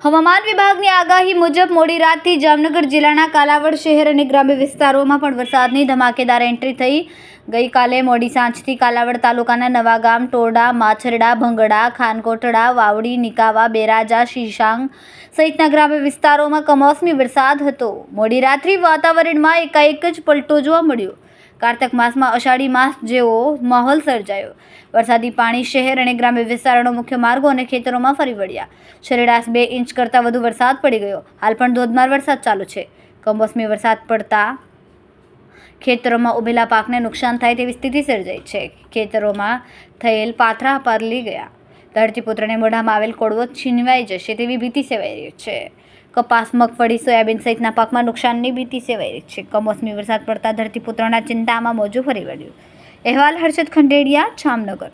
હવામાન વિભાગની આગાહી મુજબ મોડી રાતથી જામનગર જિલ્લાના કાલાવડ શહેર અને ગ્રામ્ય વિસ્તારોમાં પણ વરસાદની ધમાકેદાર એન્ટ્રી થઈ. ગઈકાલે મોડી સાંજથી કાલાવડ તાલુકાના નવાગામ, ટોરડા, માછરડા, ભંગડા, ખાનકોટડા, વાવડી, નિકાવા, બેરાજા, શીશાંગ સહિતના ગ્રામ્ય વિસ્તારોમાં કમોસમી વરસાદ હતો. મોડી રાત્રિ વાતાવરણમાં એકાએક જ પલટો જોવા મળ્યો. કાર્તક માસમાં અષાઢી માસ જેવો માહોલ સર્જાયો. વરસાદી પાણી શહેર અને ગ્રામ્ય વિસ્તારોના મુખ્ય માર્ગો અને ખેતરોમાં ફરી વળ્યા. સરેરાશ 2 ઇંચ કરતાં વધુ વરસાદ પડી ગયો. હાલ પણ ધોધમાર વરસાદ ચાલુ છે. કમોસમી વરસાદ પડતા ખેતરોમાં ઉભેલા પાકને નુકસાન થાય તેવી સ્થિતિ સર્જાઈ છે. ખેતરોમાં થયેલ પાથરા પલળી ગયા. ધરતીપુત્રને મોઢામાં આવેલ કોળવો છીનવાઈ જશે તેવી ભીતિ સેવાઈ રહી છે. કપાસ, મગફળી, સોયાબીન સહિતના પાકમાં નુકસાનની ભીતિ સેવાઈ રહી છે. કમોસમી વરસાદ પડતા ધરતીપુત્રના ચિંતામાં મોજું ફરી વળ્યું. અહેવાલ હર્ષદ ખંડેડિયા, જામનગર.